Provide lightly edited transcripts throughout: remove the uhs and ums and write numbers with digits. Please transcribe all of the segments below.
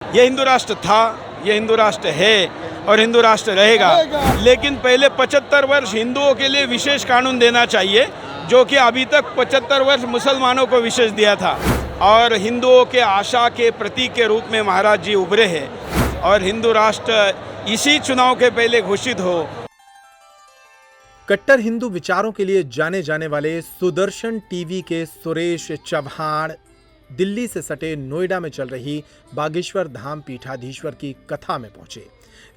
ये हिंदू राष्ट्र था, ये हिंदू राष्ट्र है और हिंदू राष्ट्र रहेगा। लेकिन पहले 75 वर्ष हिंदुओं के लिए विशेष कानून देना चाहिए, जो कि अभी तक 75 वर्ष मुसलमानों को विशेष दिया था। और हिंदुओं के आशा के प्रतीक के रूप में महाराज जी उभरे हैं और हिंदू राष्ट्र इसी चुनाव के पहले घोषित हो। कट्टर हिंदू विचारों के लिए जाने जाने वाले सुदर्शन टीवी के सुरेश चव्हाण दिल्ली से सटे नोएडा में चल रही बागेश्वर धाम पीठाधीश्वर की कथा में पहुंचे।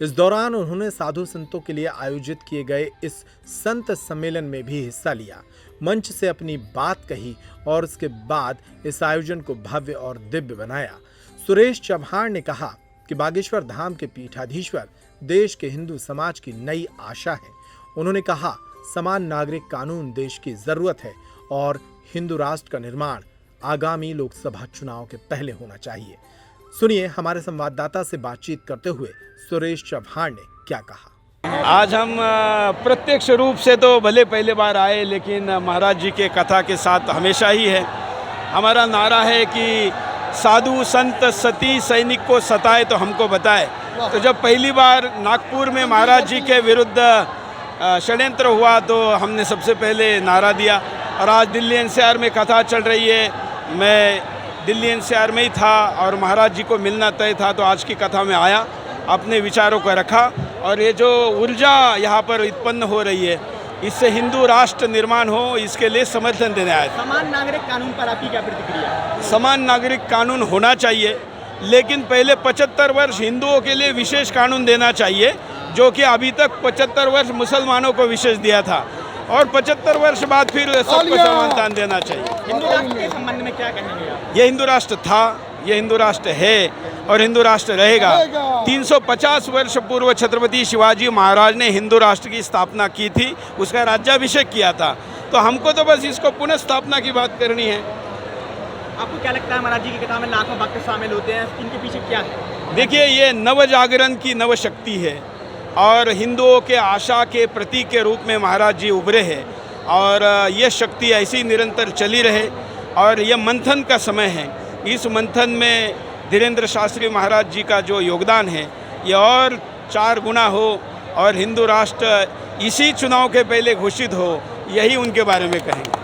इस दौरान उन्होंने साधु संतों के लिए आयोजित किए गए इस संत सम्मेलन में भी हिस्सा लिया, मंच से अपनी बात कही और उसके बाद इस आयोजन को भव्य और दिव्य बनाया। सुरेश चव्हाण ने कहा कि बागेश्वर धाम के पीठाधीश्वर देश के हिंदू समाज की नई आशा है। उन्होंने कहा, समान नागरिक कानून देश की जरूरत है और हिंदू राष्ट्र का निर्माण आगामी लोकसभा चुनाव के पहले होना चाहिए। सुनिए हमारे संवाददाता से बातचीत करते हुए सुरेश चव्हाण ने क्या कहा। आज हम प्रत्यक्ष रूप से तो भले पहले बार आए, लेकिन महाराज जी के कथा के साथ हमेशा ही है। हमारा नारा है कि साधु संत सती सैनिक को सताए तो हमको बताए। तो जब पहली बार नागपुर में महाराज जी के विरुद्ध षड्यंत्र हुआ तो हमने सबसे पहले नारा दिया। और आज दिल्ली एनसीआर में कथा चल रही है, मैं दिल्ली एनसीआर में ही था और महाराज जी को मिलना तय था, तो आज की कथा में आया, अपने विचारों को रखा। और ये जो ऊर्जा यहाँ पर उत्पन्न हो रही है, इससे हिंदू राष्ट्र निर्माण हो, इसके लिए समर्थन देने आए। समान नागरिक कानून पर आपकी क्या प्रतिक्रिया? समान नागरिक कानून होना चाहिए, लेकिन पहले 75 वर्ष हिंदुओं के लिए विशेष कानून देना चाहिए, जो कि अभी तक 75 वर्ष मुसलमानों को विशेष दिया था। और 75 वर्ष बाद फिर सबको समानता देना चाहिए। हिंदू राष्ट्र के संबंध में क्या कहेंगे आप? ये हिंदू राष्ट्र था, ये हिंदू राष्ट्र है और हिंदू राष्ट्र रहेगा। 350 वर्ष पूर्व छत्रपति शिवाजी महाराज ने हिंदू राष्ट्र की स्थापना की थी, उसका राज्याभिषेक किया था। तो हमको तो बस इसको पुनः स्थापना की बात करनी है। आपको क्या लगता है महाराज जी की कथा में लाखों भक्त शामिल होते हैं, इनके पीछे क्या है? देखिए, ये नव जागरण की नव शक्ति है और हिंदुओं के आशा के प्रतीक के रूप में महाराज जी उभरे हैं। और ये शक्ति ऐसी निरंतर चली रहे और ये मंथन का समय है। इस मंथन में धीरेन्द्र शास्त्री महाराज जी का जो योगदान है, ये और 4 गुना हो और हिंदू राष्ट्र इसी चुनाव के पहले घोषित हो, यही उनके बारे में कहेंगे।